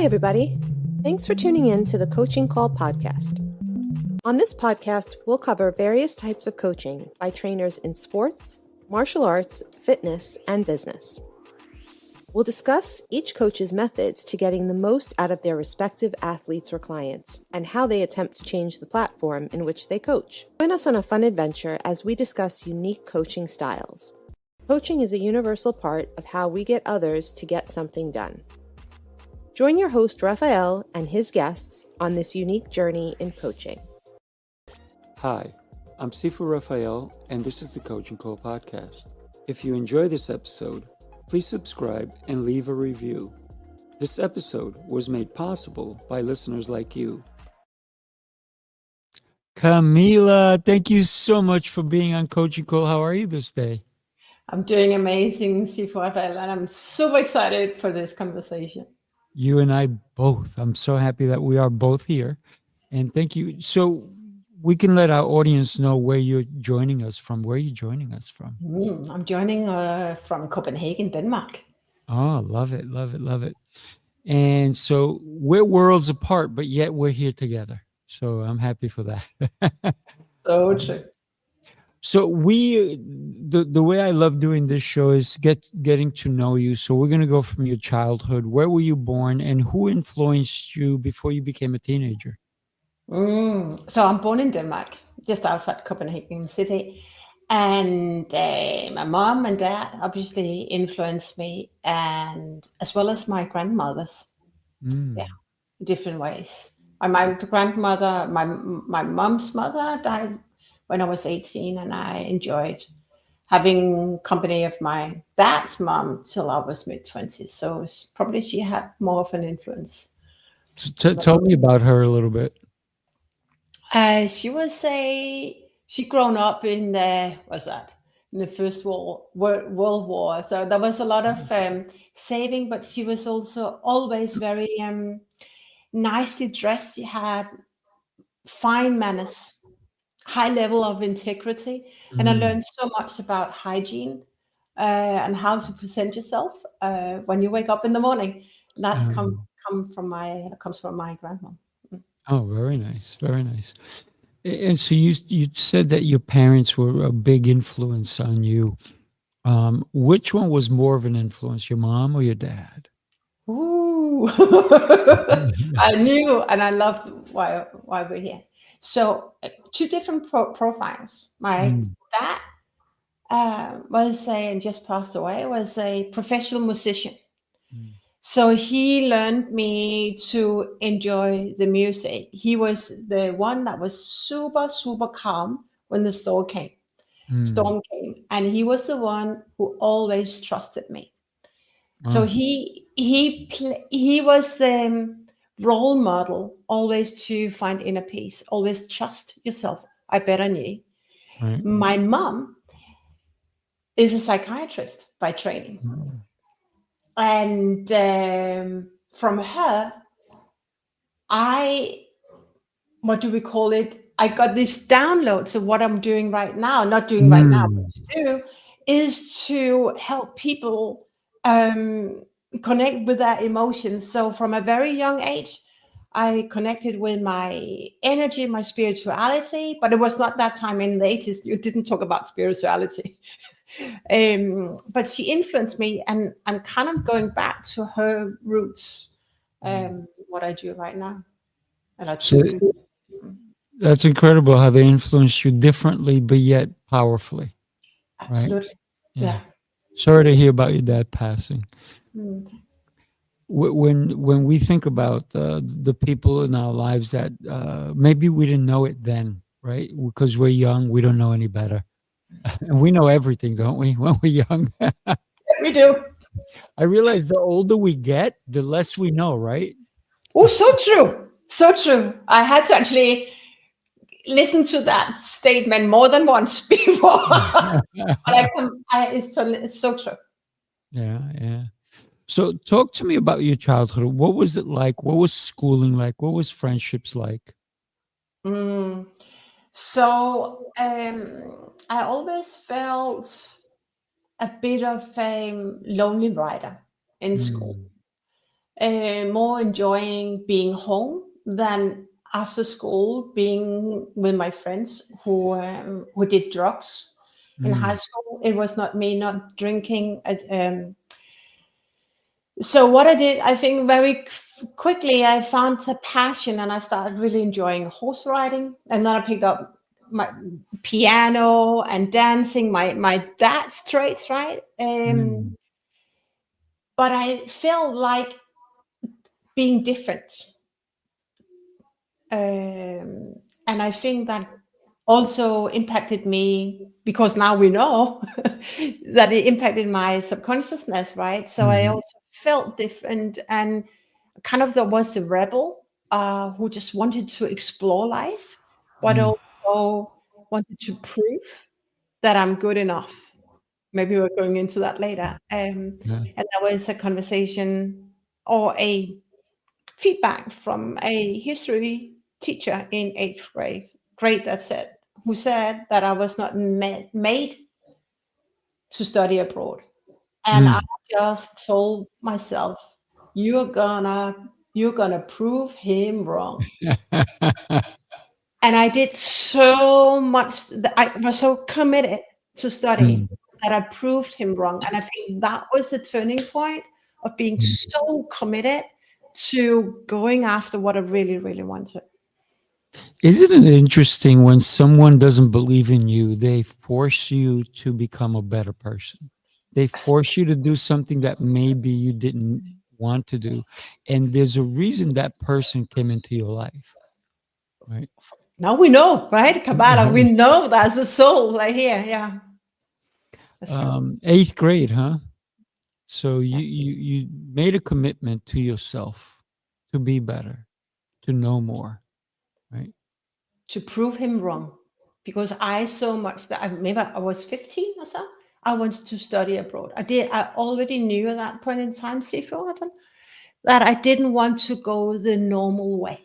Hi, everybody. Thanks for tuning in to the Coaching Call podcast. On this podcast, we'll cover various types of coaching by trainers in sports, martial arts, fitness, and business. We'll discuss each coach's methods to getting the most out of their respective athletes or clients and how they attempt to change the platform in which they coach. Join us on a fun adventure as we discuss unique coaching styles. Coaching is a universal part of how we get others to get something done. Join your host, Rafael, and his guests on this unique journey in coaching. Hi, I'm Sifu Rafael, and this is the Coaching Call podcast. If you enjoy this episode, please subscribe and leave a review. This episode was made possible by listeners like you. Camilla, thank you so much for being on Coaching Call. How are you this day? I'm doing amazing, Sifu Rafael, and I'm super excited for this conversation. You and I both. I'm so happy that we are both here. And thank you. So we can let our audience know where you're joining us from. Where are you joining us from? I'm joining from Copenhagen, Denmark. Oh, love it, love it, love it. And so we're worlds apart, but yet we're here together. So I'm happy for that. So true. So the way I love doing this show is getting to know you. So we're going to go from your childhood. Where were you born and who influenced you before you became a teenager? So I'm born in Denmark, just outside Copenhagen city. And my mom and dad obviously influenced me, and as well as my grandmothers. Yeah, different ways. My grandmother, my mom's mother died when I was 18, and I enjoyed having company of my dad's mom till I was mid-20s. So probably she had more of an influence. Tell me about her a little bit. She grown up in the First World War. So there was a lot of saving, but she was also always very nicely dressed. She had fine manners, high level of integrity, and I learned so much about hygiene and how to present yourself when you wake up in the morning. That comes from my grandma. Oh, very nice, very nice. And so you said that your parents were a big influence on you. Which one was more of an influence, your mom or your dad? Ooh, I knew, and I loved why we're here. So two different profiles. My dad and just passed away, was a professional musician. So he learned me to enjoy the music. He was the one that was super, super calm when the storm came. And he was the one who always trusted me. So he was the role model, always to find inner peace, always trust yourself. I better knew. Right. My mom is a psychiatrist by training. And from her, I got these downloads of what I'm doing right now, not doing right now, but to do is to help people connect with their emotions. So from a very young age, I connected with my energy, my spirituality, but it was not that time in the 80s. You didn't talk about spirituality. But she influenced me, and I'm kind of going back to her roots, what I do right now. And that's incredible how they influence you differently, but yet powerfully. Absolutely. Right? Yeah. Sorry to hear about your dad passing. When we think about the people in our lives that maybe we didn't know it then, right? Because we're young, we don't know any better. And we know everything, don't we, when we're young? We do. I realize the older we get, the less we know, right? Oh, so true. So true. I had to actually listen to that statement more than once before. But it's so true. Yeah. So talk to me about your childhood. What was it like? What was schooling like? What was friendships like? So I always felt a bit of a lonely rider in school. more enjoying being home than after school, being with my friends who did drugs in high school. It was not me not drinking. So what I did, I think very quickly, I found a passion and I started really enjoying horse riding. And then I picked up my piano and dancing, my dad's traits, right? But I felt like being different. And I think that also impacted me because now we know that it impacted my subconsciousness, right? So I also felt different and kind of there was a rebel who just wanted to explore life, but also wanted to prove that I'm good enough. Maybe we're going into that later. Yeah. And there was a conversation or a feedback from a history teacher in eighth grade that said, who said that I was not made to study abroad. And I just told myself, you're gonna prove him wrong. And I did so much. I was so committed to study that I proved him wrong. And I think that was the turning point of being so committed to going after what I really, really wanted. Isn't it interesting when someone doesn't believe in you, they force you to become a better person? They force you to do something that maybe you didn't want to do. And there's a reason that person came into your life, right? Now we know, right? Kabbalah, we know that's the soul right here. Yeah. That's true. Eighth grade, huh? So you made a commitment to yourself to be better, to know more, right? To prove him wrong. Because I so much that maybe I was 15 or so. I wanted to study abroad. I already knew at that point in time, Sifu Rafael, that I didn't want to go the normal way.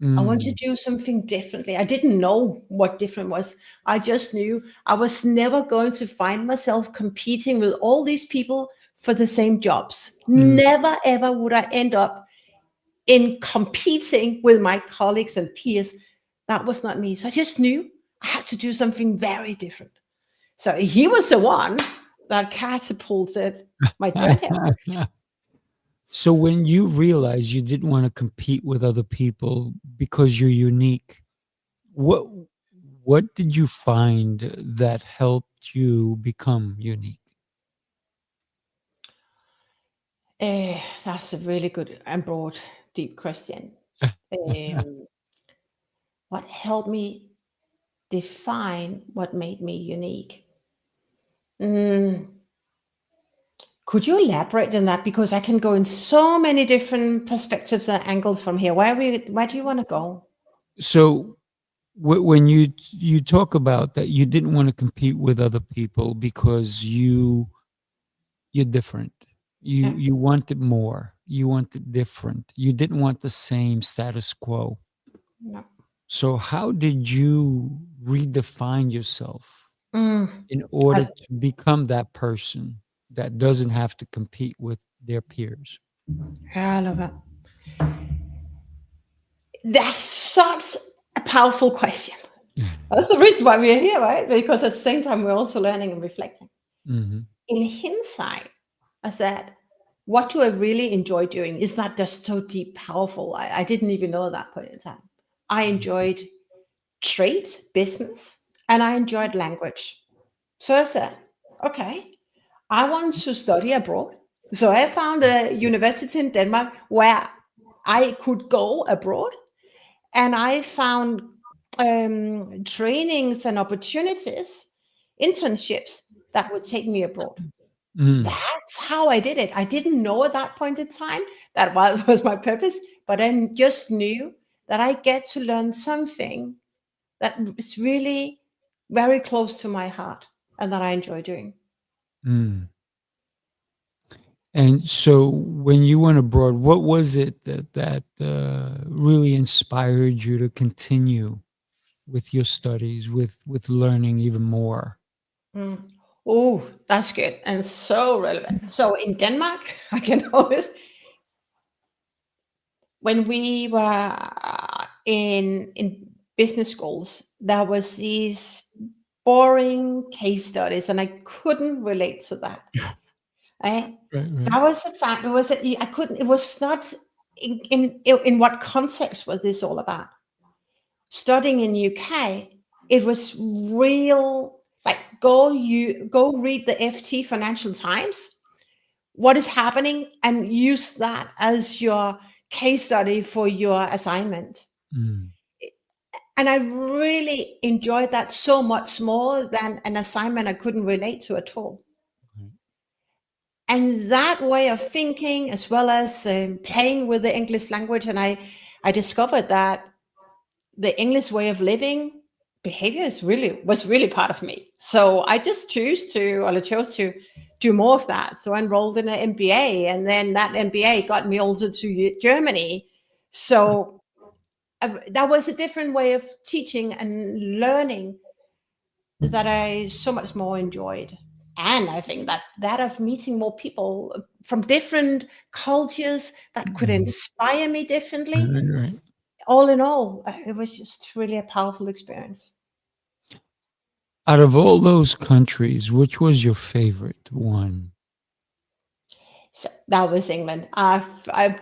I wanted to do something differently. I didn't know what different was. I just knew I was never going to find myself competing with all these people for the same jobs. Never, ever would I end up in competing with my colleagues and peers. That was not me. So I just knew I had to do something very different. So he was the one that catapulted my journey. So when you realized you didn't want to compete with other people because you're unique, what did you find that helped you become unique? That's a really good and broad, deep question. What helped me define what made me unique? Mm, Could you elaborate on that? Because I can go in so many different perspectives and angles from here. Where do you want to go? So when you talk about that you didn't want to compete with other people because you're different. You Yeah. you wanted more. You wanted different. You didn't want the same status quo. No. So how did you redefine yourself Mm, in order I, to become that person that doesn't have to compete with their peers? I love it. That's such a powerful question. That's the reason why we're here, right? Because at the same time, we're also learning and reflecting. Mhm. In hindsight, I said, what do I really enjoy doing? Is that just so deep, powerful? I didn't even know at that point in time. I enjoyed trade, business, and I enjoyed language. So I said, okay, I want to study abroad. So I found a university in Denmark where I could go abroad, and I found trainings and opportunities, internships that would take me abroad. Mm. That's how I did it. I didn't know at that point in time that was my purpose, but I just knew that I get to learn something that is really very close to my heart and that I enjoy doing. Mm. And so when you went abroad, what was it that really inspired you to continue with your studies, with learning even more? Mm. Oh, that's good and so relevant. So in Denmark, I can always when we were in business schools, there was these boring case studies, and I couldn't relate to that. Right? Right, right. That was the fact. It was that I couldn't. It was not in what context was this all about? Studying in UK, it was real. Like go read the FT Financial Times. What is happening, and use that as your case study for your assignment. Mm. And I really enjoyed that so much more than an assignment I couldn't relate to at all. Right. And that way of thinking, as well as playing with the English language, and I discovered that the English way of living behavior was really part of me. So I just chose to do more of that. So I enrolled in an MBA, and then that MBA got me also to Germany. So that was a different way of teaching and learning that I so much more enjoyed. And I think that of meeting more people from different cultures that could inspire me differently. Right, right. All in all, it was just really a powerful experience. Out of all those countries, which was your favorite one? So that was England. I've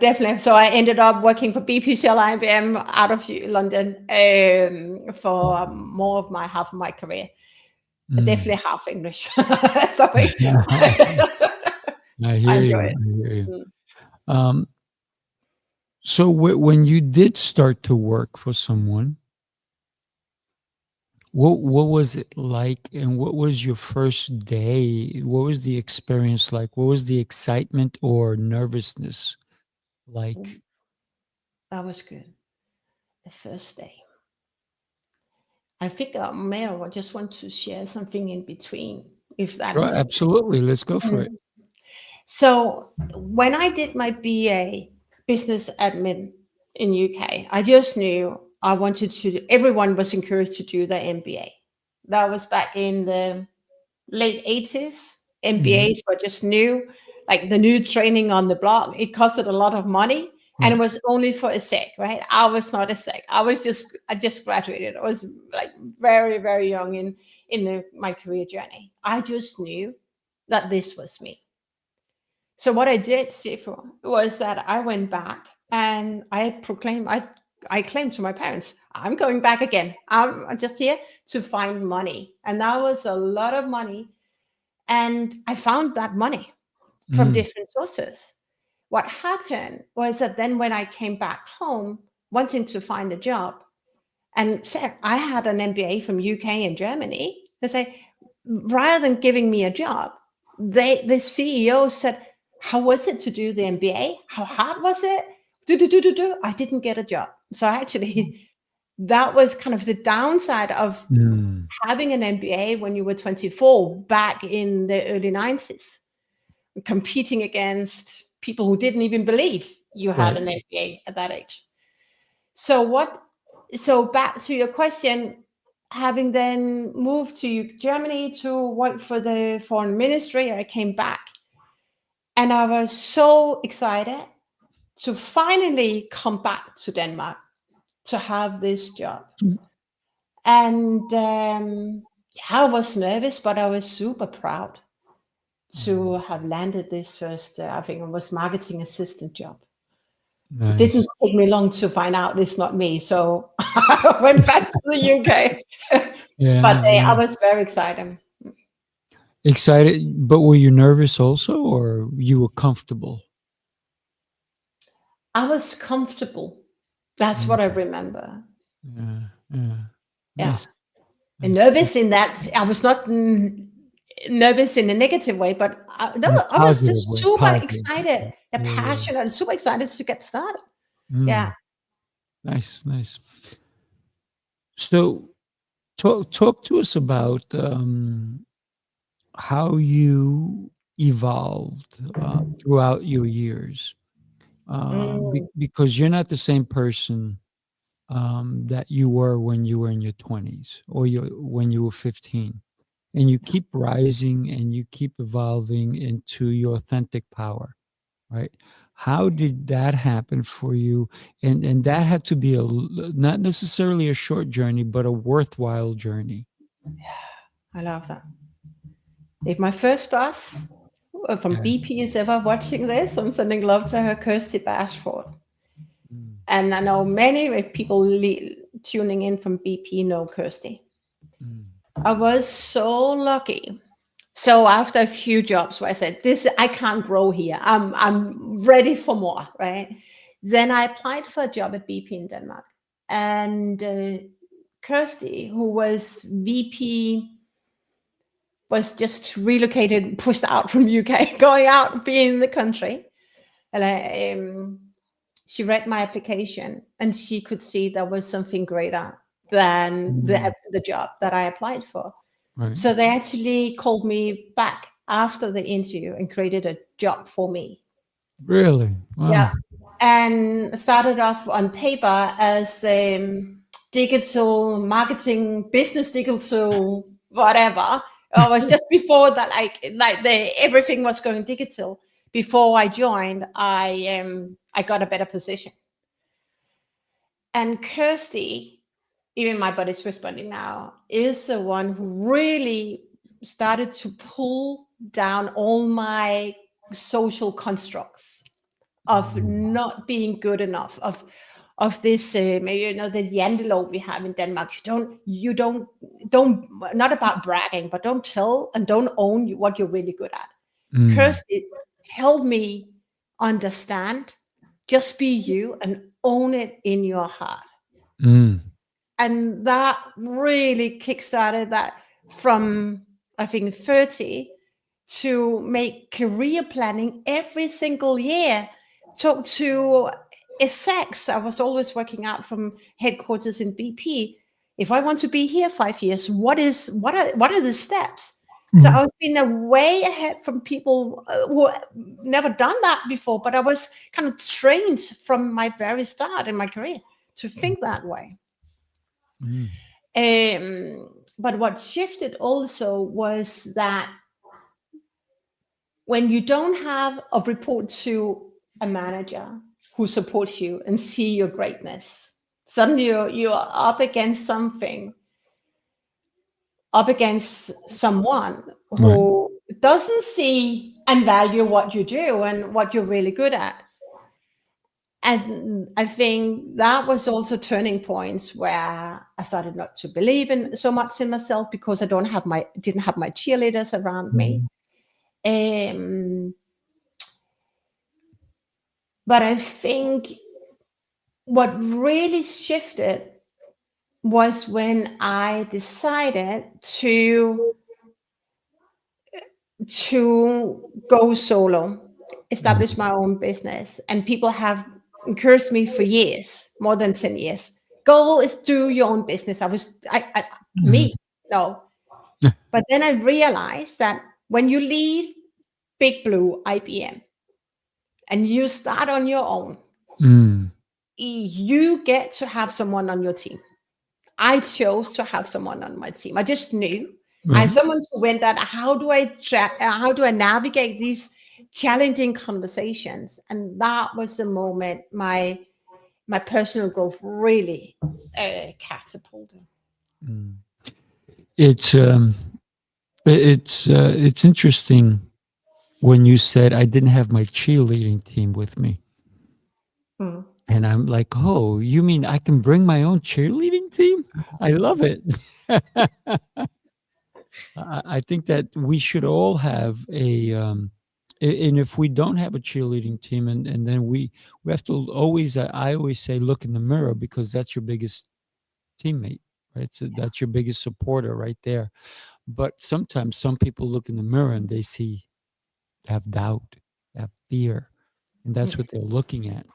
definitely. So I ended up working for BP Shell IBM out of London for more of half of my career. Definitely half English. So I I hear enjoy you. it. I hear you. Mm. So when you did start to work for someone, what was it like, and what was your first day? What was the experience like? What was the excitement or nervousness like? That was good. The first day. I think Mel, I just want to share something in between, if that Sure, is okay. absolutely. Let's go for it. So when I did my BA business admin in UK, I just knew I wanted to. Everyone was encouraged to do the MBA. That was back in the late 80s. MBAs were just new, like the new training on the block. It costed a lot of money, and it Right. was only for a sec, right? I was not a sec. I just graduated. I was like very, very young in my career journey. I just knew that this was me. So what I did, Sifu, was that I went back and I claimed to my parents, I'm going back again. I'm just here to find money. And that was a lot of money. And I found that money from Mm. different sources. What happened was that then when I came back home, wanting to find a job, and said I had an MBA from UK and Germany, they say, rather than giving me a job, the CEO said, how was it to do the MBA? How hard was it? I didn't get a job. So actually, that was kind of the downside of Mm. having an MBA when you were 24 back in the early 90s, competing against people who didn't even believe you had Right. an MBA at that age. So back to your question, having then moved to Germany to work for the foreign ministry, I came back and I was so excited to finally come back to Denmark to have this job. Mm. And I was nervous, but I was super proud to have landed this first, I think it was marketing assistant job. It Nice. didn't take me long to find out it's not me. So I went back to the UK. But Yeah. I was very excited. Excited, but were you nervous also, or you were comfortable? I was comfortable. That's what I remember. Yeah. Yeah. Yeah. Nice. And Nice. nervous in that I was not nervous in a negative way, but no, In a I was positive just way. super Positive. excited, Yeah. passionate, and super excited to get started. Yeah. Mm. Nice. Nice. So talk to us about how you evolved throughout your years, Mm, because you're not the same person that you were when you were in your 20s or when you were 15, and you keep rising and you keep evolving into your authentic power, right? How did that happen for you? And that had to be not necessarily a short journey, but a worthwhile journey. I love that. If my first boss from Yeah. BP is ever watching this, I'm sending love to her, Kirsty Bashford. Mm, And I know many if people tuning in from BP know Kirsty. mm, I was so lucky. So after a few jobs where I said, "This I can't grow here. I'm ready for more," right? Then I applied for a job at BP in Denmark, and Kirsty, who was VP, was just relocated, pushed out from UK, going out, being in the country, and she read my application, and she could see there was something greater than mm. the job that I applied for. Right. So they actually called me back after the interview and created a job for me. Really? Yeah. Wow. And started off on paper as digital marketing, business digital, whatever. It was just before that, everything was going digital. Before I joined, I got a better position. And Kirsty, even my body's responding now, is the one who really started to pull down all my social constructs of Mm, not being good enough, of this the yandelope we have in Denmark. You don't not about bragging, but don't tell and don't own what you're really good at. mm, Kirsty helped me understand, just be you and own it in your heart. mm, And that really kickstarted that from, I think, 30 to make career planning every single year. Talk to execs. I was always working out from headquarters in BP. If I want to be here 5 years, what are the steps? So mm, I was being way ahead from people who never done that before, but I was kind of trained from my very start in my career to think that way. mm, But what shifted also was that when you don't have a report to a manager who supports you and see your greatness, suddenly you're up against something, up against someone right. who doesn't see and value what you do and what you're really good at. And I think that was also turning points where I started not to believe in so much in myself because I didn't have my cheerleaders around me. Mm, But I think what really shifted was when I decided to go solo, establish mm, my own business. And people have encouraged me for years, more than 10 years. Goal is do your own business. mm, Me, no. But then I realized that when you leave Big Blue IBM and you start on your own, mm, you get to have someone on your team. I chose to have someone on my team. I just knew I had right. someone to win that. How do I navigate these challenging conversations? And that was the moment my personal growth really catapulted. Mm. It's it's interesting when you said I didn't have my cheerleading team with me. Mm. And I'm like, oh, you mean I can bring my own cheerleading team? I love it. I think that we should all have and if we don't have a cheerleading team, and then we have to always, I always say, look in the mirror because that's your biggest teammate, right? So that's your biggest supporter right there. But sometimes some people look in the mirror and they have doubt, have fear, and that's what they're looking at.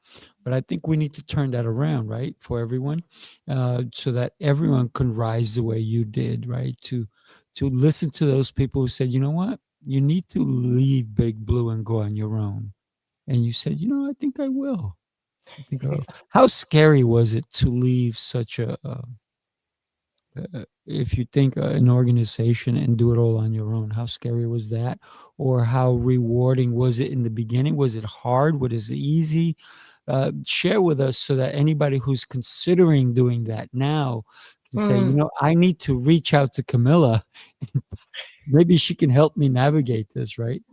But I think we need to turn that around, right, for everyone, so that everyone can rise the way you did, right? To listen to those people who said, you know what, you need to leave Big Blue and go on your own, and you said, you know, I think I will. I think I will. How scary was it to leave such if you think an organization and do it all on your own, how scary was that? Or how rewarding was it in the beginning? Was it hard? Was it easy? Share with us so that anybody who's considering doing that now can say, Mm. I need to reach out to Camilla. Maybe she can help me navigate this, right?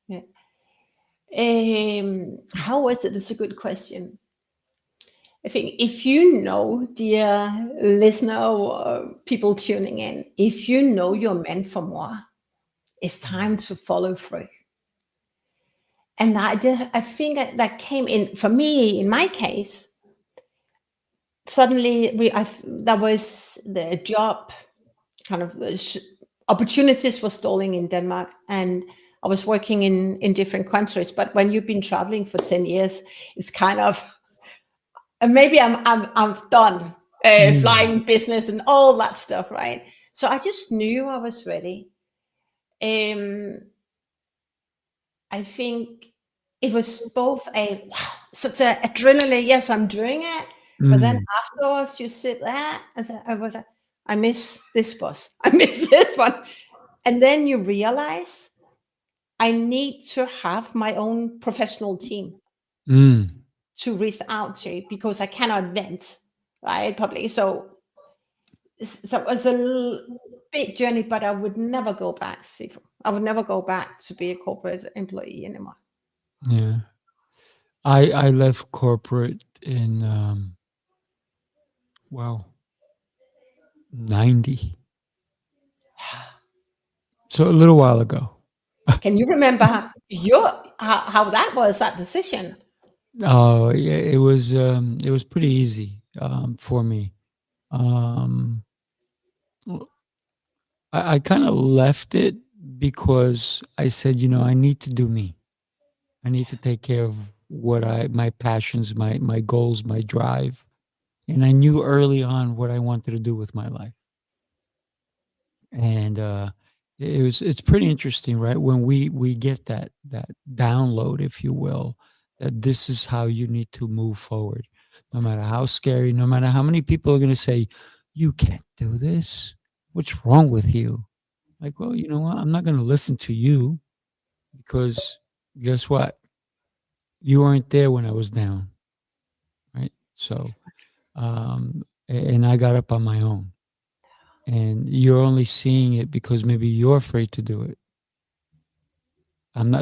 Yeah. How was it? It's a good question. I think if you know, dear listener or people tuning in, if you know you're meant for more, it's time to follow through. And I think that came in for me, in my case, suddenly that was the job kind of opportunities were stalling in Denmark, and I was working in different countries. But when you've been traveling for 10 years, it's kind of, maybe I'm done flying business and all that stuff, right? So I just knew I was ready. I think it was both such a adrenaline. Yes, I'm doing it, but then afterwards you sit there and say, I miss this boss. I miss this one, and then you realize I need to have my own professional team to reach out to, because I cannot vent, right, publicly. So it was a big journey, but I would never go back, Sifu. I would never go back to be a corporate employee anymore. Yeah. I left corporate in, 90. So a little while ago. Can you remember how that was, that decision? Oh, yeah, it was pretty easy for me. I kind of left it because I said, I need to do me. I need to take care of my passions, my goals, my drive. And I knew early on what I wanted to do with my life. And it's pretty interesting, right? When we get that download, if you will, that this is how you need to move forward, no matter how scary, no matter how many people are going to say, you can't do this. What's wrong with you? Like, well, you know what? I'm not going to listen to you, because guess what? You weren't there when I was down, right? So, and I got up on my own. And you're only seeing it because maybe you're afraid to do it.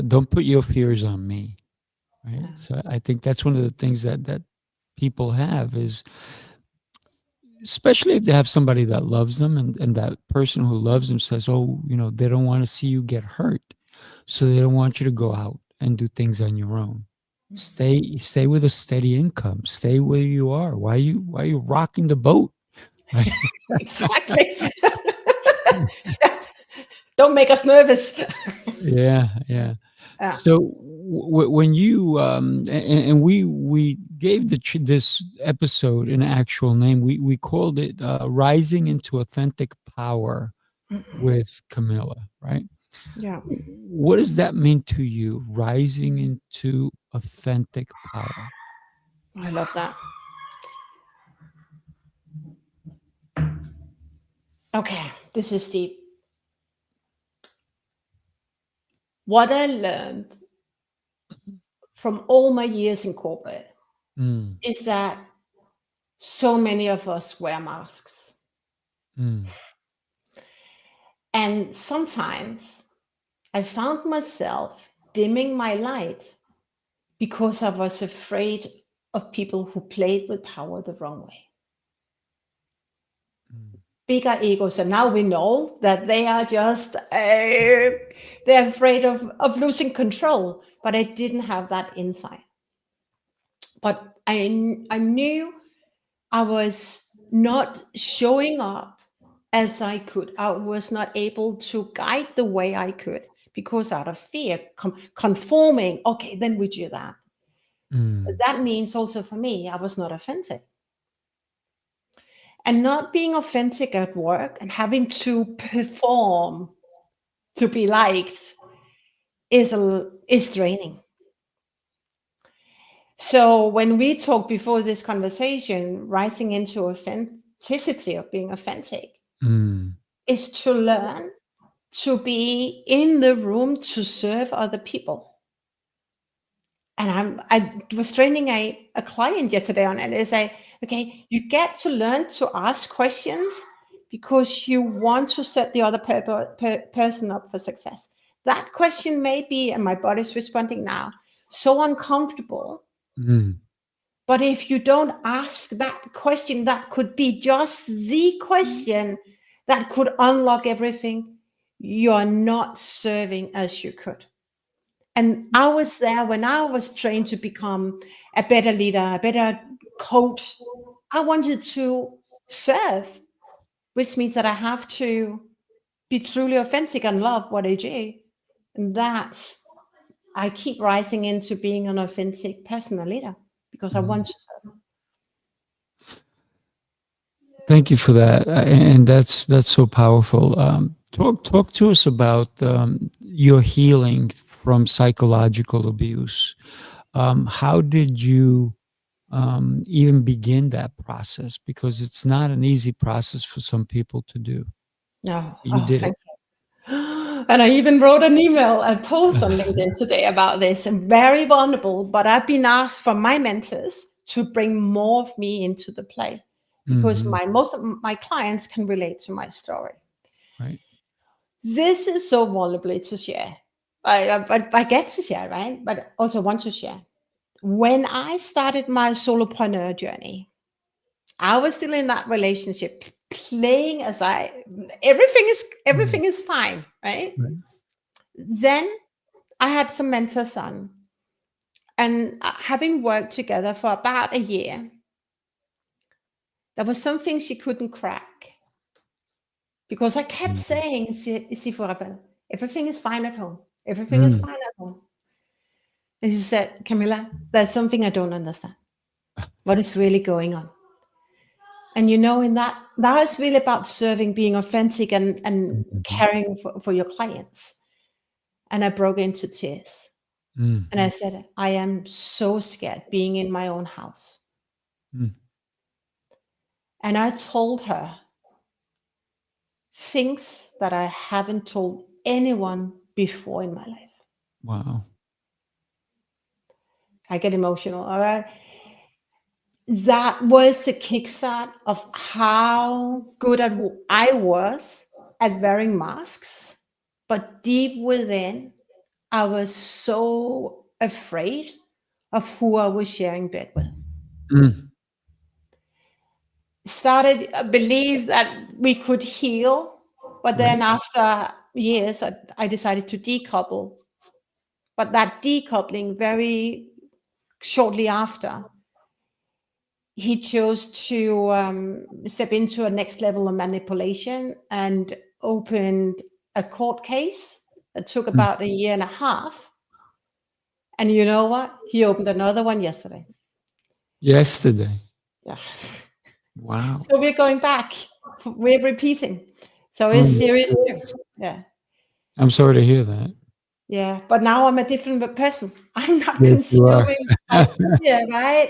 Don't put your fears on me, right? So I think that's one of the things that people have is, especially if they have somebody that loves them, and that person who loves them says, oh, they don't want to see you get hurt. So they don't want you to go out and do things on your own. Stay with a steady income. Stay where you are. Why are you rocking the boat? Right? Exactly. Don't make us nervous. Yeah. So when you and we gave this episode an actual name, we called it "Rising into Authentic Power" with Camilla, right? Yeah. What does that mean to you? Rising into authentic power. I love that. Okay, this is deep. What I learned from all my years in corporate is that so many of us wear masks. And sometimes I found myself dimming my light because I was afraid of people who played with power the wrong way. Bigger egos, and now we know that they are just they're afraid of losing control, but I didn't have that insight. But I knew I was not showing up as I could. I was not able to guide the way I could, because out of fear, conforming, okay, then we do that. That means also for me, I was not authentic. And not being authentic at work and having to perform to be liked is draining. So when we talked before this conversation, rising into authenticity, of being authentic, is to learn to be in the room to serve other people. And I was training a client yesterday on it. It's like, okay, you get to learn to ask questions because you want to set the other person up for success. That question may be, and my body's responding now, so uncomfortable. But if you don't ask that question, that could be just the question that could unlock everything. You're not serving as you could. And I was there when I was trained to become a better leader, a better coach. I wanted to serve, which means that I have to be truly authentic and love what I do. And I keep rising into being an authentic personal leader because I want to serve. Thank you for that, and that's so powerful. Talk to us about your healing from psychological abuse. How did you even begin that process? Because it's not an easy process for some people to do. No, You did thank it. you. And I even wrote a post on LinkedIn today about this. I'm very vulnerable, but I've been asked from my mentors to bring more of me into the play because most of my clients can relate to my story. Right. This is so vulnerable to share. I get to share, right? But also want to share. When I started my solopreneur journey, I was still in that relationship, playing as everything is fine, right? Then I had some mentors on, and having worked together for about a year, there was something she couldn't crack because I kept saying, Sifu Rafael, everything is fine at home. Everything is fine at home. And she said, Camilla, there's something I don't understand. What is really going on? And in that is really about serving, being authentic and caring for your clients. And I broke into tears. And I said, I am so scared being in my own house. And I told her things that I haven't told anyone before in my life. Wow. I get emotional. All right. That was the kickstart of how good I was at wearing masks. But deep within, I was so afraid of who I was sharing bed with. Started believe that we could heal, but then after years, I decided to decouple. But that decoupling, very shortly after, he chose to step into a next level of manipulation and opened a court case that took about a year and a half. And you know what? He opened another one yesterday. Yesterday. Yeah. Wow. So we're going back. We're repeating. So it's serious too. Yeah. I'm sorry to hear that. Yeah. But now I'm a different person. I'm not Yes, you are. consuming my fear, right?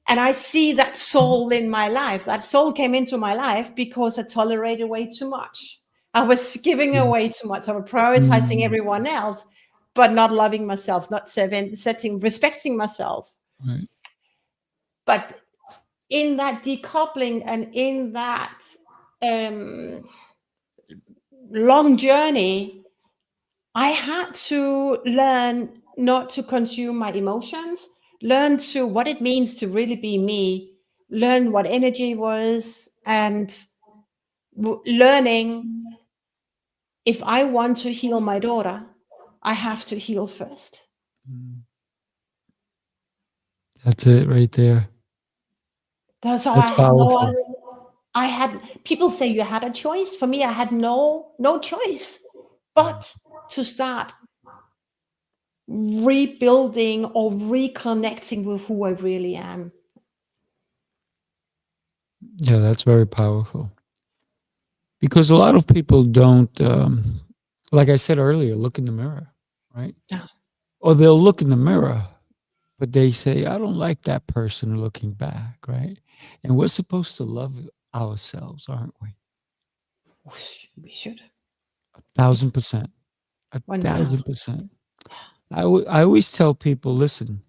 And I see that soul in my life. That soul came into my life because I tolerated way too much. I was giving away too much. I was prioritizing everyone else, but not loving myself, not respecting myself. Right. But in that decoupling and in that long journey, I had to learn not to consume my emotions, learn to what it means to really be me, learn what energy was, and learning if I want to heal my daughter, I have to heal first. That's it right there. That's how That's powerful. I had people say you had a choice. For me, I had no choice but to start rebuilding or reconnecting with who I really am. Yeah, that's very powerful. Because a lot of people don't, like I said earlier, look in the mirror, right? Yeah. Or they'll look in the mirror, but they say, I don't like that person looking back, right? And we're supposed to love ourselves, aren't we? We should. 1,000%. 1,000%. I always tell people, listen,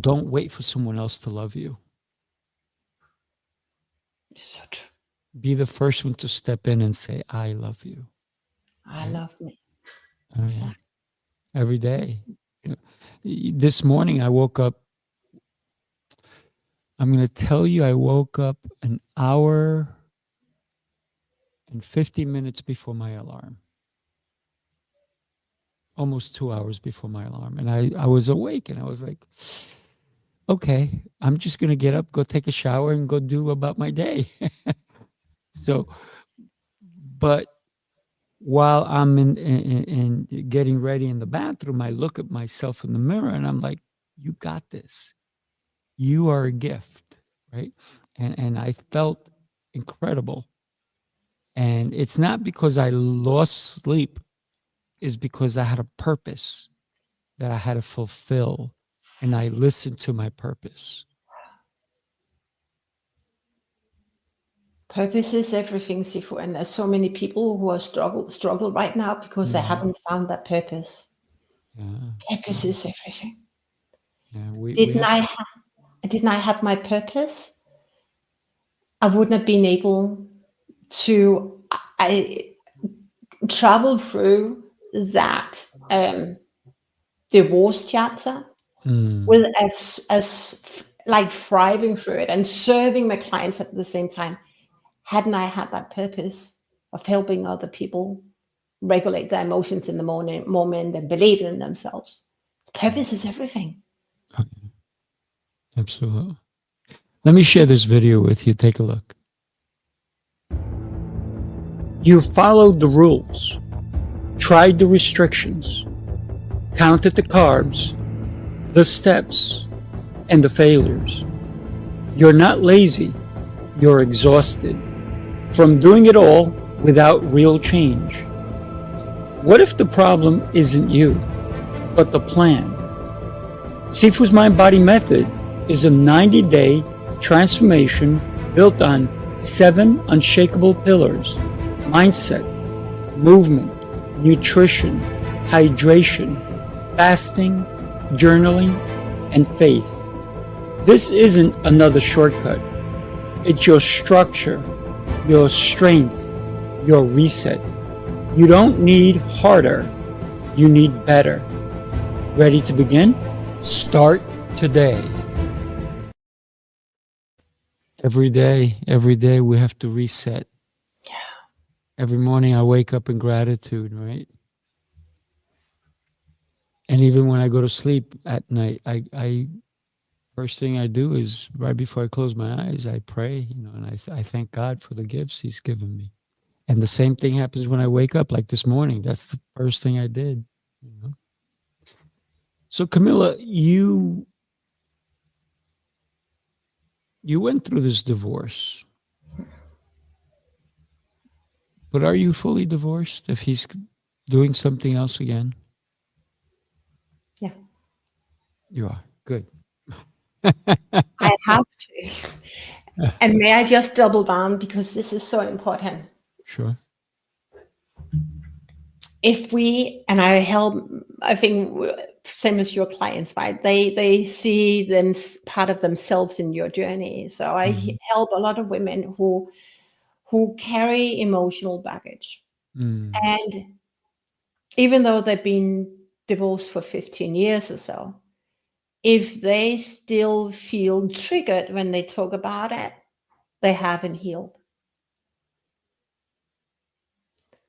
don't wait for someone else to love you. So true. Be the first one to step in and say, I love you. I love me. Oh, yeah. Every day. This morning I woke up. I'm going to tell you, I woke up an hour and 50 minutes before my alarm. Almost 2 hours before my alarm. And I was awake and I was like, okay, I'm just going to get up, go take a shower and go do about my day. So, but while I'm in getting ready in the bathroom, I look at myself in the mirror and I'm like, you got this. You are a gift, right? And I felt incredible. And it's not because I lost sleep, it's because I had a purpose that I had to fulfill, and I listened to my purpose. Purpose is everything, Sifu, and there's so many people who are struggle right now because they haven't found that purpose. Purpose is everything. Yeah, Didn't I have my purpose, I wouldn't have been able to. I traveled through that divorce chapter with as like thriving through it and serving my clients at the same time. Hadn't I had that purpose of helping other people regulate their emotions in the moment and believe in themselves? Purpose is everything. Absolutely. Let me share this video with you. Take a look. You followed the rules, tried the restrictions, counted the carbs, the steps, and the failures. You're not lazy, you're exhausted from doing it all without real change. What if the problem isn't you, but the plan? Sifu's Mind-Body Method is a 90-day transformation built on 7 unshakable pillars: mindset, movement, nutrition, hydration, fasting, journaling, and faith. This isn't another shortcut. It's your structure, your strength, your reset. You don't need harder, you need better. Ready to begin? Start today. Every day we have to reset. Yeah. Every morning I wake up in gratitude, right? And even when I go to sleep at night, I first thing I do is right before I close my eyes, I pray, and I thank God for the gifts He's given me. And the same thing happens when I wake up, like this morning. That's the first thing I did. So Camilla, you went through this divorce, but are you fully divorced if he's doing something else again? Yeah. You are. Good. I have to. And may I just double down because this is so important. Sure. If we, and I think same as your clients, right? They see them part of themselves in your journey. So I help a lot of women who carry emotional baggage. And even though they've been divorced for 15 years or so, if they still feel triggered when they talk about it, they haven't healed.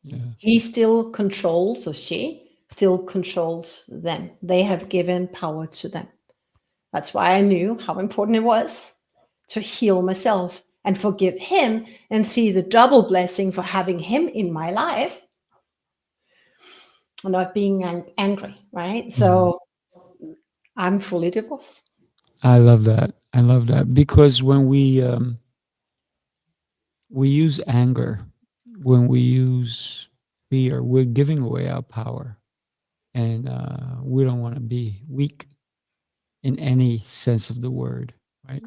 Yeah. He still controls, or she still controls them. They have given power to them. That's why I knew how important it was to heal myself and forgive him and see the double blessing for having him in my life, not being angry, right? So I'm fully divorced. I love that. I love that because when we use anger, when we use fear, we're giving away our power, and we don't want to be weak in any sense of the word, right?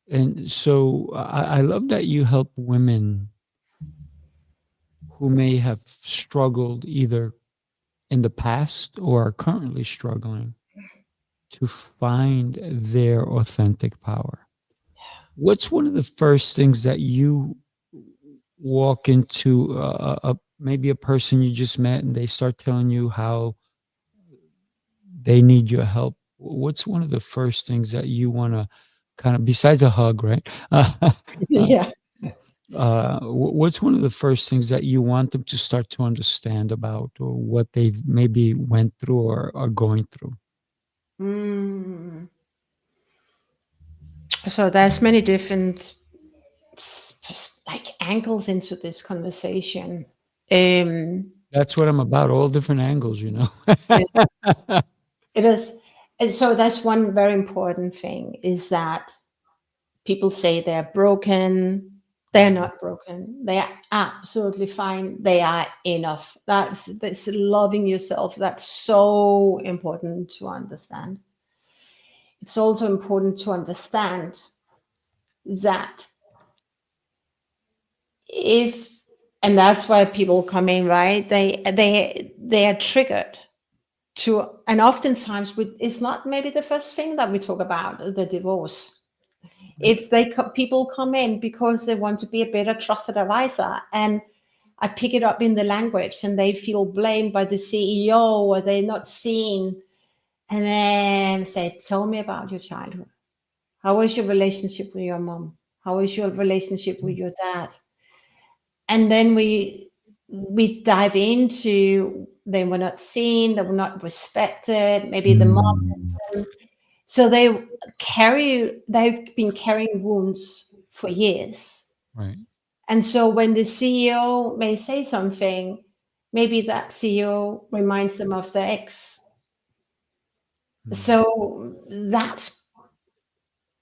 And so I love that you help women who may have struggled either in the past or are currently struggling to find their authentic power? What's one of the first things that you walk into maybe a person you just met and they start telling you how they need your help? What's one of the first things that you want to kind of, besides a hug, right? Yeah. What's one of the first things that you want them to start to understand about, or what they maybe went through or are going through? Mm. So there's many different like angles into this conversation. That's what I'm about, all different angles, you know. It is. And so that's one very important thing, is that people say they're broken. They're not broken. They are absolutely fine. They are enough. That's loving yourself. That's so important to understand. It's also important to understand that if, and that's why people come in, right? They are triggered to, and oftentimes it's not maybe the first thing that we talk about, the divorce. It's people come in because they want to be a better trusted advisor, and I pick it up in the language, and they feel blamed by the CEO, or they're not seen, and then say, "Tell me about your childhood. How was your relationship with your mom? How was your relationship with your dad?" And then we dive into, they were not seen, they were not respected. Maybe the mom. So they've been carrying wounds for years. Right. And so when the CEO may say something, maybe that CEO reminds them of their ex. So that's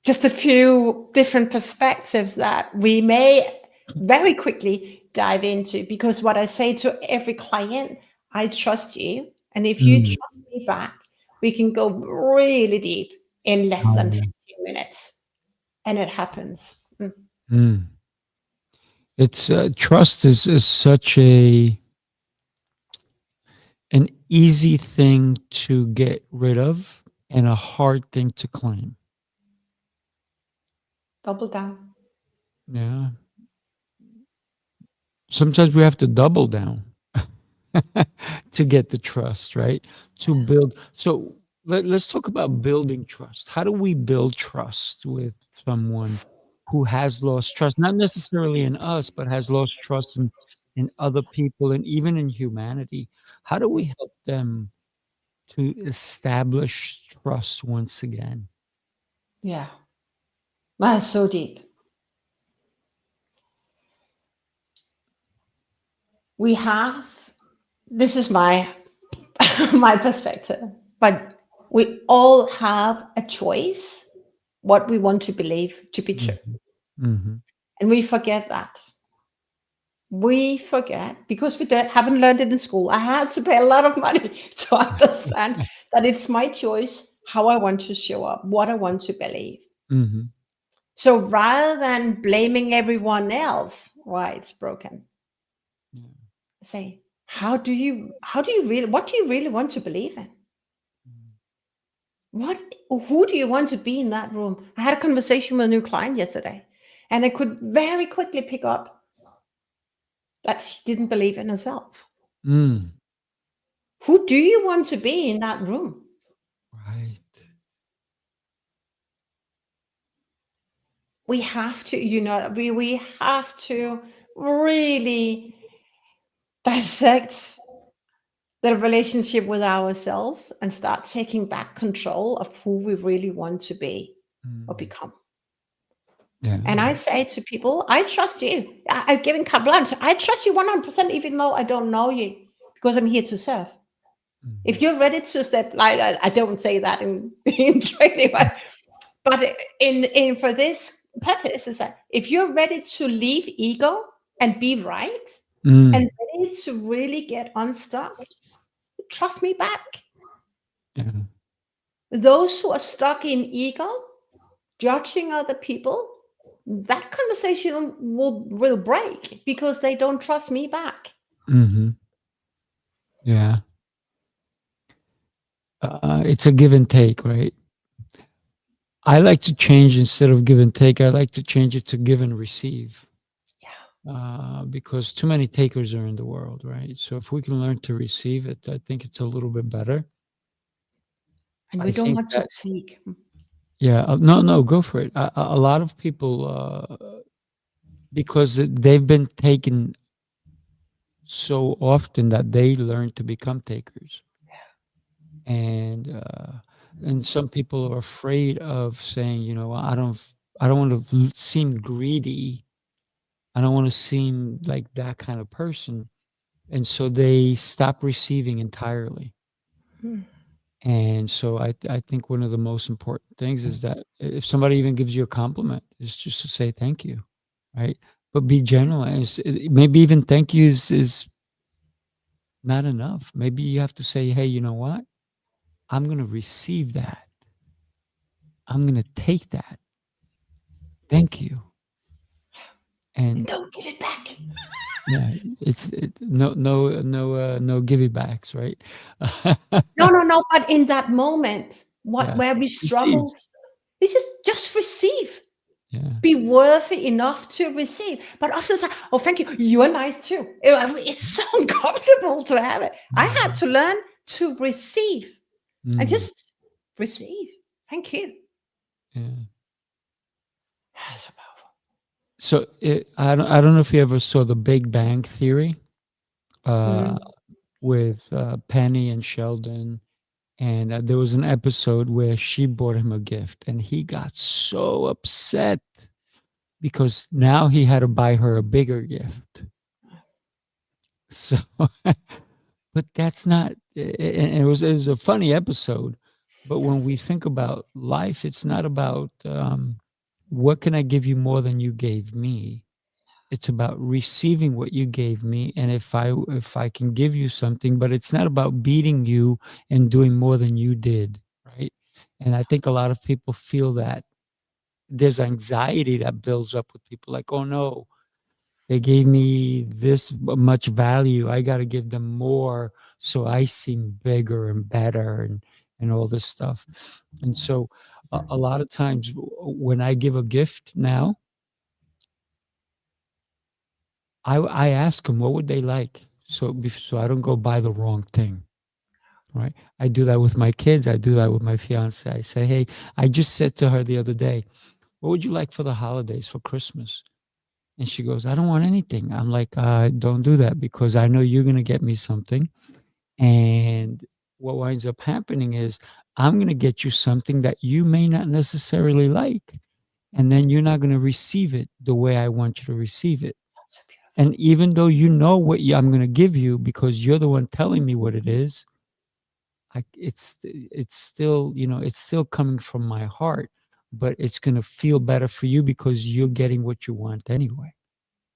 just a few different perspectives that we may very quickly dive into, because what I say to every client, I trust you. And if you trust me back, we can go really deep in less than 15 minutes. And it happens. It's trust is such an easy thing to get rid of and a hard thing to claim. Double down. Yeah. Sometimes we have to double down to get the trust, right? To build. So let's talk about building trust. How do we build trust with someone who has lost trust, not necessarily in us, but has lost trust in other people and even in humanity? How do we help them to establish trust once again? Yeah. That's so deep. We have, this is my my perspective, but we all have a choice what we want to believe to be true. Mm-hmm. And we forget that. We forget because we haven't learned it in school. I had to pay a lot of money to understand that it's my choice how I want to show up, what I want to believe. Mm-hmm. So rather than blaming everyone else why it's broken, say, what do you really want to believe in? Who do you want to be in that room? I had a conversation with a new client yesterday, and I could very quickly pick up that she didn't believe in herself. Mm. Who do you want to be in that room? Right. We have to, we have to really dissect the relationship with ourselves and start taking back control of who we really want to be or become. Yeah. And I say to people, I trust you. I'm giving carte blanche. I trust you 100%, even though I don't know you, because I'm here to serve. If you're ready to step, like I don't say that in training, but in for this purpose is that if you're ready to leave ego and be right and ready to really get unstuck, trust me back. Yeah. Those who are stuck in ego, judging other people, that conversation will break because they don't trust me back. Mm-hmm. Yeah. It's a give and take, right? I like to change instead of give and take. I like to change it to give and receive. Because too many takers are in the world, right? So if we can learn to receive it, I think it's a little bit better. And I we don't think want to that, take. yeah, no, go for it. A lot of people, because they've been taken so often that they learn to become takers, and some people are afraid of saying, I don't want to seem greedy. I don't want to seem like that kind of person, and so they stop receiving entirely. Hmm. And so I think one of the most important things is that if somebody even gives you a compliment, is just to say thank you, right? But be genuine. Maybe even thank you is not enough. Maybe you have to say, hey, you know what? I'm going to receive that. I'm going to take that. Thank you. And And don't give it back. yeah, no givey backs, right? No. But in that moment, Yeah, where we receive. struggle, we just receive. Yeah, Be worthy enough to receive. But often it's like, oh, thank you. You are nice too. It's so uncomfortable to have it. I had to learn to receive and mm, just receive. Thank you. yeah. So powerful. So I don't know if you ever saw The Big Bang Theory, uh, Mm. with Penny and Sheldon, and there was an episode where she bought him a gift, and he got so upset because now he had to buy her a bigger gift. So, but that's not. And it was a funny episode, but when we think about life, it's not about what can I give you more than you gave me. It's about receiving what you gave me, and if I can give you something, but it's not about beating you and doing more than you did, right? And I think a lot of people feel that there's anxiety that builds up with people, like, oh no, they gave me this much value, I got to give them more so I seem bigger and better, and all this stuff. And so a lot of times when I give a gift now, I ask them what would they like, so I don't go buy the wrong thing, right? I do that with my kids. I do that with my fiance. I say, hey, I just said to her the other day, what would you like for the holidays, for Christmas? And she goes, I don't want anything. I'm like, don't do that, because I know you're going to get me something. And what winds up happening is I'm going to get you something that you may not necessarily like. And then you're not going to receive it the way I want you to receive it. So beautiful. And even though you know what I'm going to give you because you're the one telling me what it is, it's still, it's still coming from my heart, but it's going to feel better for you because you're getting what you want anyway.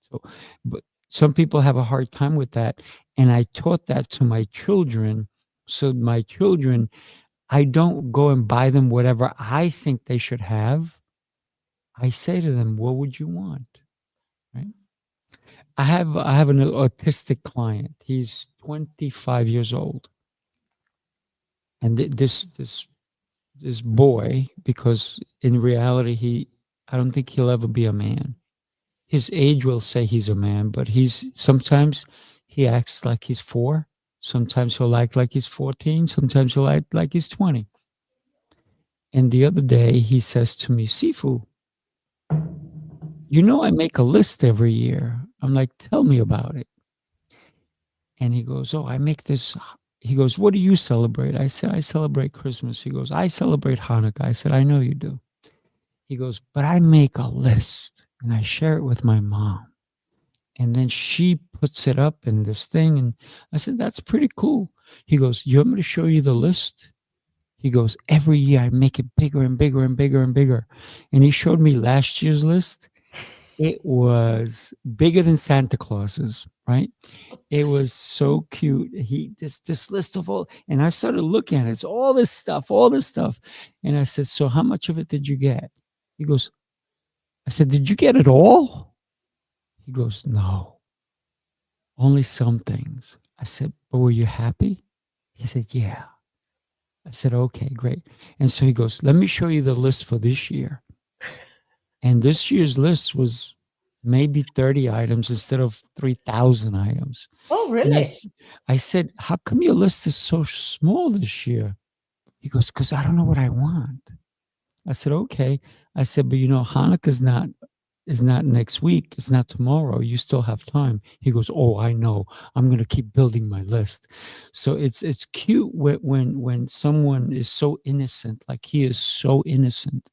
So, but some people have a hard time with that. And I taught that to my children. So my children, I don't go and buy them whatever I think they should have. I say to them, what would you want? Right? I have an autistic client. He's 25 years old. And this boy, because in reality I don't think he'll ever be a man. His age will say he's a man, but sometimes he acts like he's 4. Sometimes he'll act like he's 14. Sometimes he'll act like he's 20. And the other day he says to me, Sifu, I make a list every year. I'm like, tell me about it. And he goes, oh, I make this. He goes, what do you celebrate? I said, I celebrate Christmas. He goes, I celebrate Hanukkah. I said, I know you do. He goes, but I make a list and I share it with my mom. And then she puts it up in this thing. And I said, that's pretty cool. He goes, you want me to show you the list? He goes, every year I make it bigger and bigger and bigger and bigger. And he showed me last year's list. It was bigger than Santa Claus's, right? It was so cute. This list of all, and I started looking at it. It's all this stuff, all this stuff. And I said, so how much of it did you get? He goes, I said, did you get it all? He goes, no. only some things. I said, but were you happy? He said, yeah. I said, okay, great. And so he goes, let me show you the list for this year. And this year's list was maybe 30 items instead of 3,000 items. Oh, And really? I said, how come your list is so small this year? He goes, because I don't know what I want. I said, okay. I said, but Hanukkah's is not next week. It's not tomorrow. You still have time. He goes, oh, I know. I'm going to keep building my list. So it's cute when someone is so innocent, like he is so innocent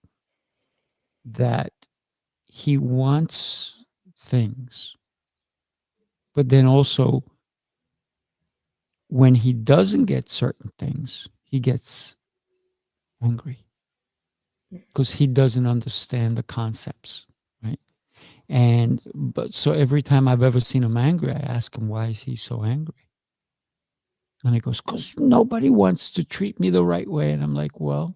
that he wants things. But then also when he doesn't get certain things, he gets angry because he doesn't understand the concepts, right? But so every time I've ever seen him angry, I ask him, why is he so angry? And he goes, because nobody wants to treat me the right way. And I'm like, well,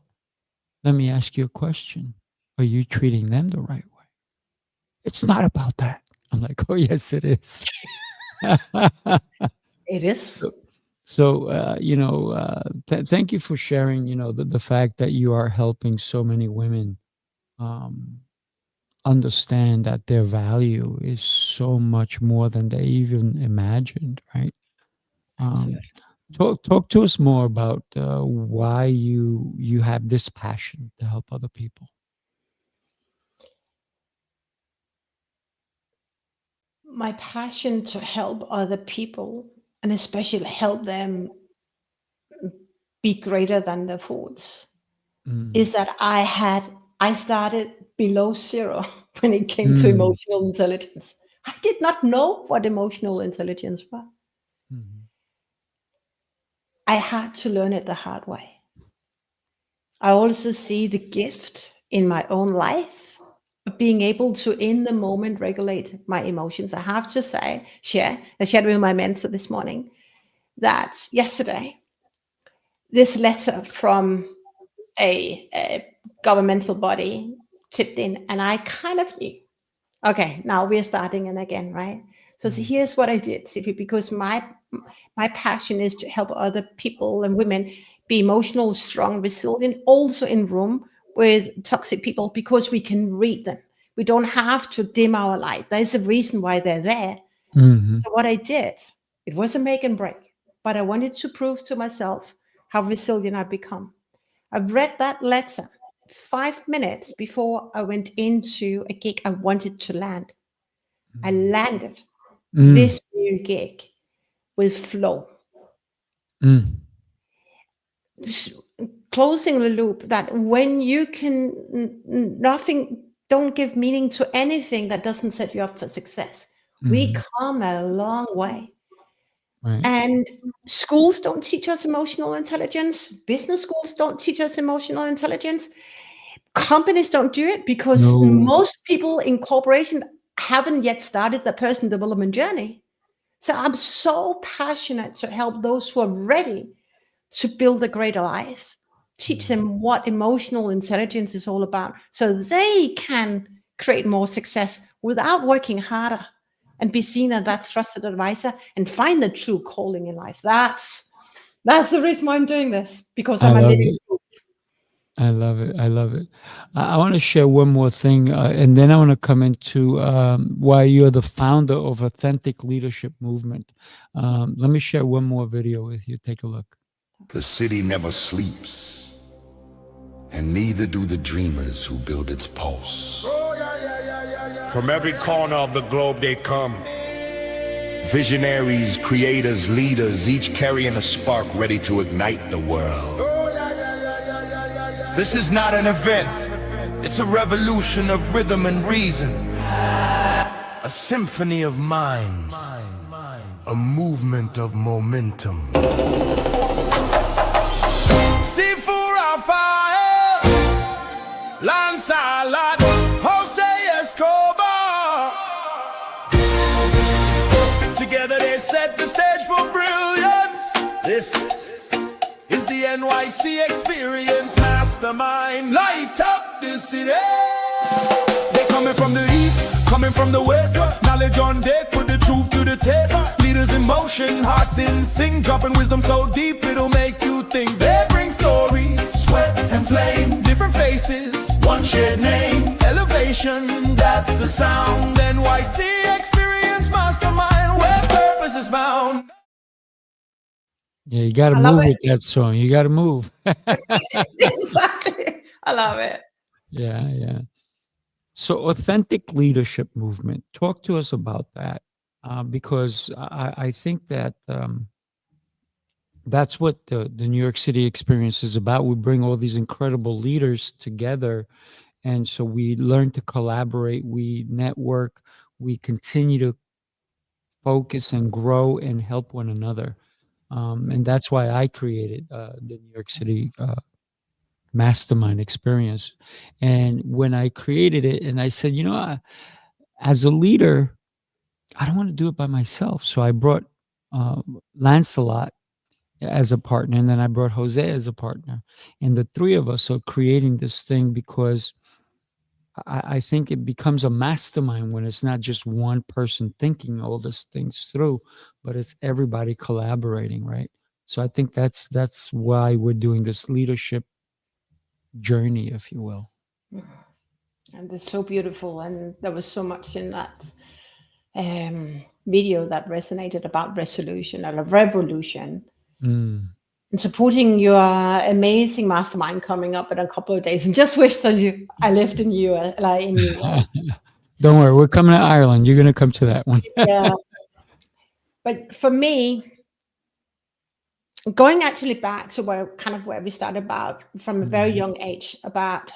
let me ask you a question. Are you treating them the right way? It's not about that. I'm like, oh, yes, it is. It is. So thank you for sharing, the fact that you are helping so many women understand that their value is so much more than they even imagined, right? Talk to us more about why you have this passion to help other people. My passion to help other people, and especially help them be greater than their faults, is that I started below zero when it came to emotional intelligence. I did not know what emotional intelligence was. I had to learn it the hard way. I also see the gift in my own life of being able to, in the moment, regulate my emotions. I have to I shared with my mentor this morning that yesterday, this letter from a governmental body tipped in, and I kind of knew, okay, now we're starting in again, right? So here's what I did, Sifu, because my passion is to help other people and women be emotional, strong, resilient, also in room with toxic people, because we can read them. We don't have to dim our light. There's a reason why they're there. So what I did, it was a make and break, but I wanted to prove to myself how resilient I've become. I read that letter 5 minutes before I went into a gig I wanted to land. I landed this new gig with flow. Closing the loop, that when you can, don't give meaning to anything that doesn't set you up for success. We come a long way. Right. And schools don't teach us emotional intelligence. Business schools don't teach us emotional intelligence. Companies don't do it because most people in corporation haven't yet started the personal development journey. So I'm so passionate to help those who are ready to build a greater life, teach them what emotional intelligence is all about, so they can create more success without working harder, and be seen as that trusted advisor and find the true calling in life. That's the reason why I'm doing this, because I'm a living proof. I love it. I love it. I want to share one more thing, and then I want to come into why you're the founder of Authentic Leadership Movement. Let me share one more video with you. Take a look. The city never sleeps, and neither do the dreamers who build its pulse. From every corner of the globe they come. Visionaries, creators, leaders, each carrying a spark ready to ignite the world. This is not an event, it's a revolution of rhythm and reason. A symphony of minds, a movement of momentum. Sifu Rafael, Lancelot, together they set the stage for brilliance. This is the NYC experience. Mastermind, light up the city. They coming from the east, coming from the west. Knowledge on deck, put the truth to the test. Leaders leaders in motion, hearts in sync, dropping wisdom so deep it'll make you think. They bring stories, sweat and flame, different faces, one shared name. Elevation, that's the sound. NYC Experience Mastermind, where purpose is found. Yeah, you got to I love move it. with that song. You got to move. Exactly. I love it. Yeah, yeah. So, authentic leadership movement. Talk to us about that, because I think that that's what the New York City experience is about. We bring all these incredible leaders together, and so we learn to collaborate, we network, we continue to focus and grow and help one another. And that's why I created the New York City mastermind experience. And when I created it, and I said, as a leader, I don't want to do it by myself. So I brought Lancelot as a partner, and then I brought Jose as a partner. And the three of us are creating this thing because I think it becomes a mastermind when it's not just one person thinking all these things through, but it's everybody collaborating, right? So I think that's why we're doing this leadership journey, if you will. And it's so beautiful. And there was so much in that video that resonated about resolution or a revolution. Mm. And supporting your amazing mastermind coming up in a couple of days. And just wish that I lived in US, like in US. Don't worry, we're coming to Ireland. You're going to come to that one. Yeah. But for me, going actually back to where we started about from a very young age about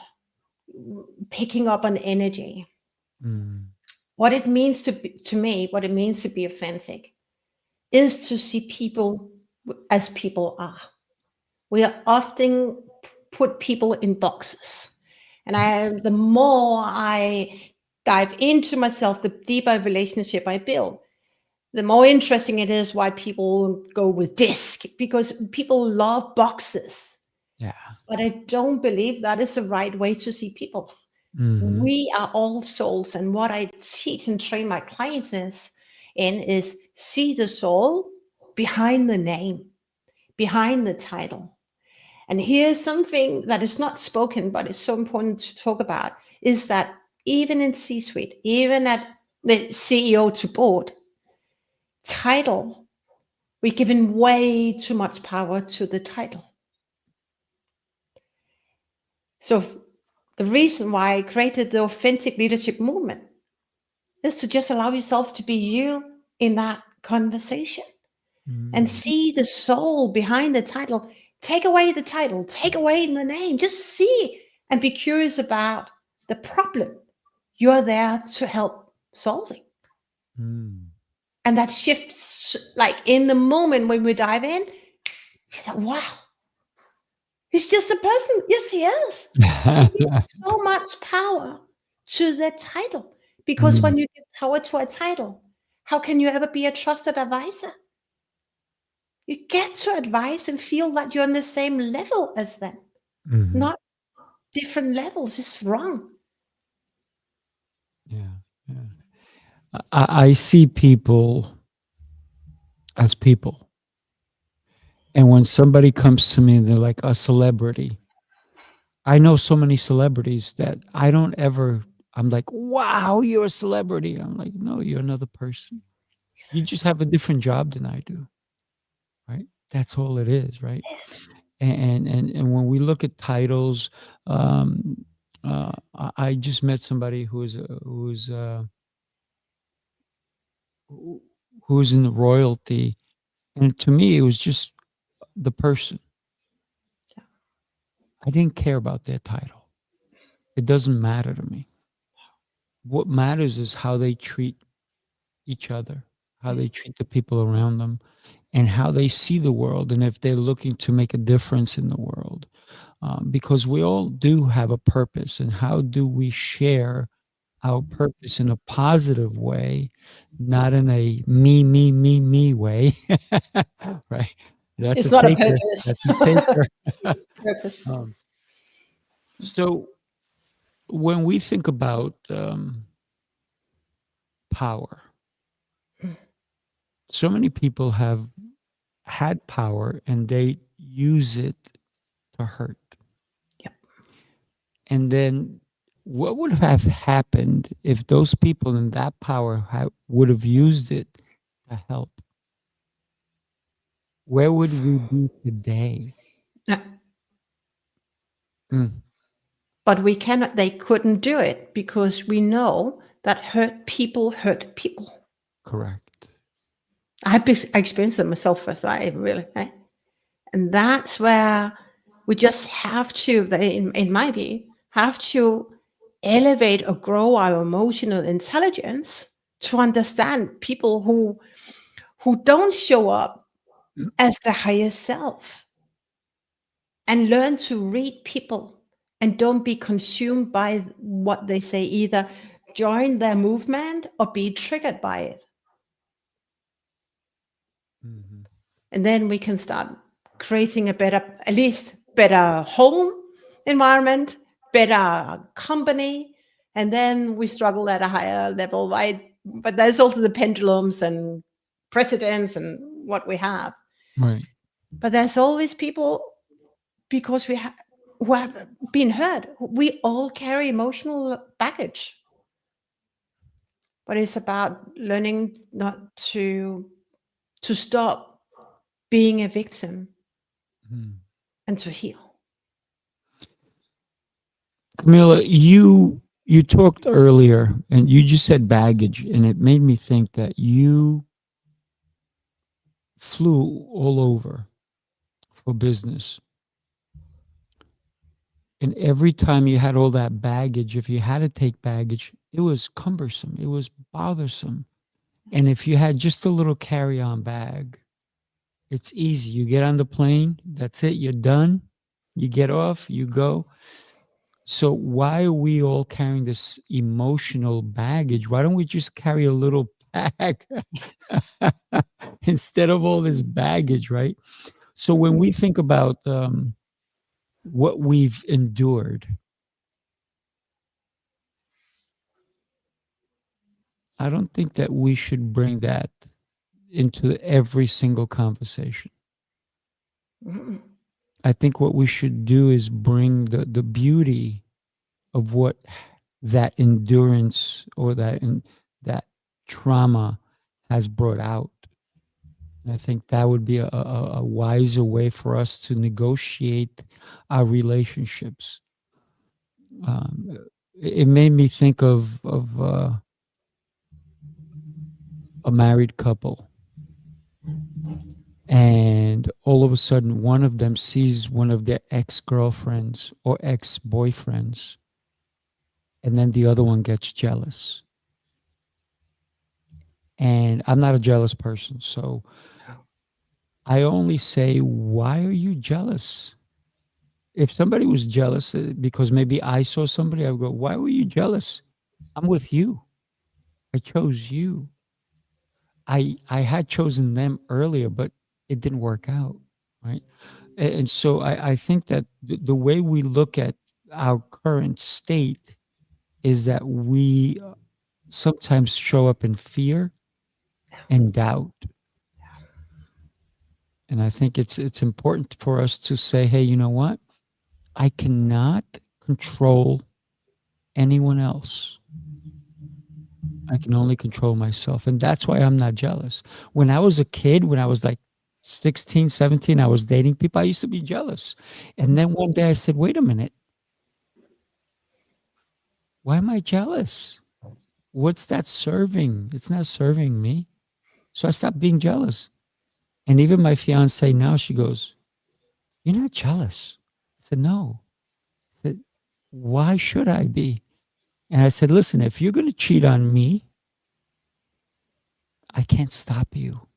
picking up on energy. Mm. What it means to me, what it means to be authentic is to see people as people are. We are often put people in boxes. And the more I dive into myself, the deeper relationship I build, the more interesting it is why people go with disc, because people love boxes. Yeah. But I don't believe that is the right way to see people. Mm-hmm. We are all souls. And what I teach and train my clients is see the soul behind the name, behind the title. And here's something that is not spoken, but it's so important to talk about, is that even in C-suite, even at the CEO to board, title, we're giving way too much power to the title. So the reason why I created the authentic leadership movement is to just allow yourself to be you in that conversation and see the soul behind the title. Take away the title, take away the name, just see and be curious about the problem you're there to help solving. Mm. And that shifts, like in the moment when we dive in, he's like, wow, he's just a person. Yes, he is. He gives so much power to the title, because when you give power to a title, how can you ever be a trusted advisor? You get to advise and feel that you're on the same level as them, not different levels. It's wrong. Yeah, yeah. I see people as people. And when somebody comes to me and they're like a celebrity, I know so many celebrities that I'm like, wow, you're a celebrity. I'm like, no, you're another person. You just have a different job than I do. Right? That's all it is, right? And when we look at titles, I just met somebody who's in the royalty, and to me, it was just the person. I didn't care about their title. It doesn't matter to me. What matters is how they treat each other, how they treat the people around them, and how they see the world, and if they're looking to make a difference in the world. Because we all do have a purpose, and how do we share our purpose in a positive way, not in a me way, right? That's It's a not a taker. purpose. That's a taker. Purpose. So when we think about power, So many people have had power and they use it to hurt. Yep. And then what would have happened if those people in that power would have used it to help? Where would we be today? Yeah. Mm, But they couldn't do it because we know that hurt people hurt people. correct. I experienced it myself first, right? Really, right? And that's where we just have to, in my view, have to elevate or grow our emotional intelligence to understand people who don't show up as the higher self, and learn to read people and don't be consumed by what they say, either join their movement or be triggered by it. Mm-hmm. And then we can start creating a better, at least better home environment, better company. And then we struggle at a higher level, right? But there's also the pendulums and precedents and what we have. Right. But there's always people, because who have been hurt. We all carry emotional baggage. But it's about learning not to stop being a victim Mm. and to heal. Camilla, you talked earlier and you just said baggage, and it made me think that you flew all over for business. And every time you had all that baggage, if you had to take baggage, it was cumbersome, it was bothersome. And if you had just a little carry-on bag, it's easy. You get on the plane, that's it, you're done. You get off, you go. So why are we all carrying this emotional baggage? Why don't we just carry a little bag instead of all this baggage, right? So when we think about what we've endured, I don't think that we should bring that into every single conversation. Mm-mm. I think what we should do is bring the beauty of what that endurance or that trauma has brought out. I think that would be a wiser way for us to negotiate our relationships. It made me think of a married couple, and all of a sudden one of them sees one of their ex-girlfriends or ex-boyfriends, and then the other one gets jealous. And I'm not a jealous person, so I only say, why are you jealous? If somebody was jealous because maybe I saw somebody, I would go, why were you jealous? I'm with you. I chose you. I had chosen them earlier, but it didn't work out, right? And so I think that the way we look at our current state is that we sometimes show up in fear and doubt. And I think it's important for us to say, hey, you know what? I cannot control anyone else. I can only control myself. And that's why I'm not jealous. When I was a kid, when I was like 16, 17, I was dating people, I used to be jealous. And then one day I said, wait a minute. Why am I jealous? What's that serving? It's not serving me. So I stopped being jealous. And even my fiance now, she goes, you're not jealous. I said, no. I said, why should I be? And I said, listen, if you're going to cheat on me, I can't stop you.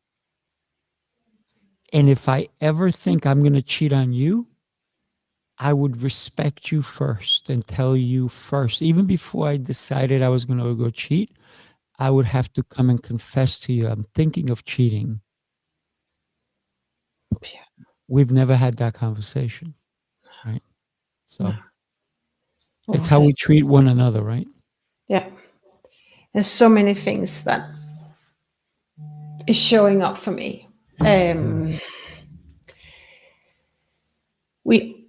And if I ever think I'm going to cheat on you, I would respect you first and tell you first. Even before I decided I was going to go cheat, I would have to come and confess to you, I'm thinking of cheating. We've never had that conversation, right? So it's how we treat one another, right? Yeah. There's so many things that is showing up for me. We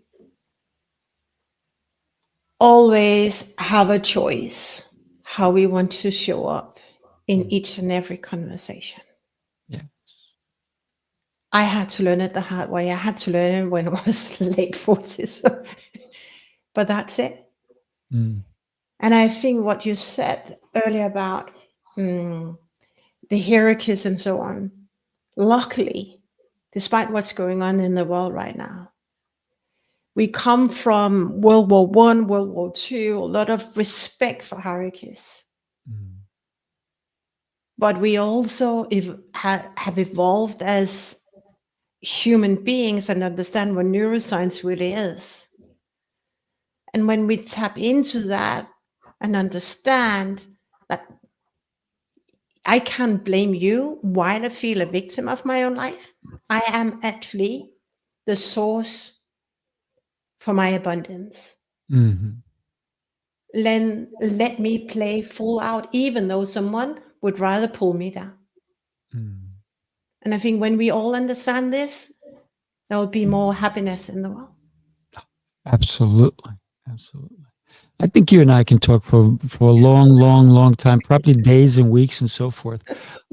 always have a choice how we want to show up in each and every conversation. Yeah. I had to learn it the hard way. I had to learn it when I was late 40s. But that's it. Mm. And I think what you said earlier about the hierarchies and so on, luckily, despite what's going on in the world right now, we come from World War I, World War II, a lot of respect for hierarchies. Mm. But we also have evolved as human beings and understand what neuroscience really is. And when we tap into that and understand that I can't blame you while I feel a victim of my own life, I am actually the source for my abundance. Mm-hmm. Let me play full out, even though someone would rather pull me down. Mm. And I think when we all understand this, there will be more happiness in the world. Absolutely. Absolutely. I think you and I can talk for a long, long, long time, probably days and weeks and so forth.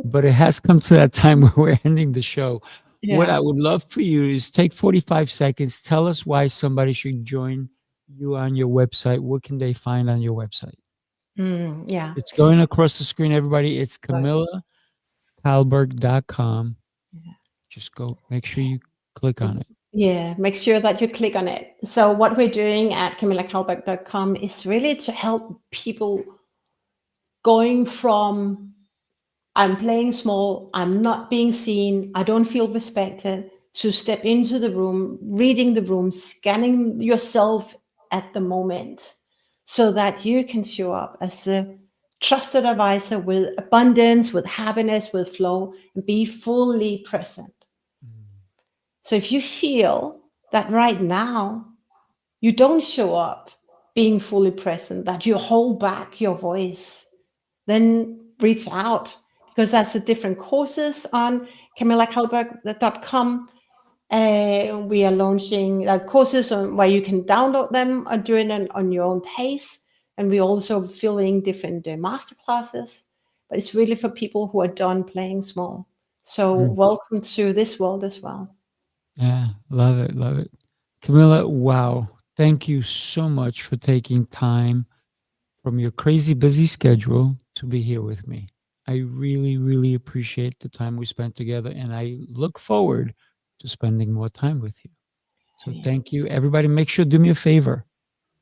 But it has come to that time where we're ending the show. What I would love for you is take 45 seconds. Tell us why somebody should join you on your website. What can they find on your website? Yeah. It's going across the screen, everybody. It's CamillaCalberg.com. Just go, make sure you click on it. Yeah, make sure that you click on it. So what we're doing at CamillaCalberg.com is really to help people going from I'm playing small, I'm not being seen, I don't feel respected, to step into the room, reading the room, scanning yourself at the moment so that you can show up as a trusted advisor with abundance, with happiness, with flow, and be fully present. So if you feel that right now you don't show up being fully present, that you hold back your voice, then reach out, because that's the different courses on CamillaCalberg.com. We are launching courses where you can download them or doing it on your own pace. And we also fill in different master classes. But it's really for people who are done playing small. So welcome to this world as well. Yeah, love it, love it. Camilla, wow. Thank you so much for taking time from your crazy busy schedule to be here with me. I really, really appreciate the time we spent together, and I look forward to spending more time with you. So thank you. Everybody, make sure, do me a favor.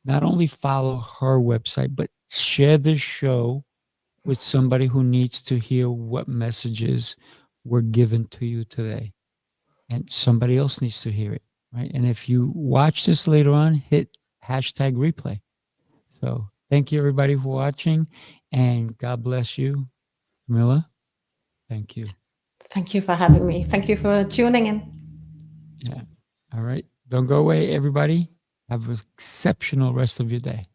Not only follow her website, but share this show with somebody who needs to hear what messages were given to you today. And somebody else needs to hear it, right? And if you watch this later on, hit hashtag replay. So thank you, everybody, for watching, and God bless you. Camilla, thank you. Thank you for having me. Thank you for tuning in. Yeah. All right. Don't go away, everybody. Have an exceptional rest of your day.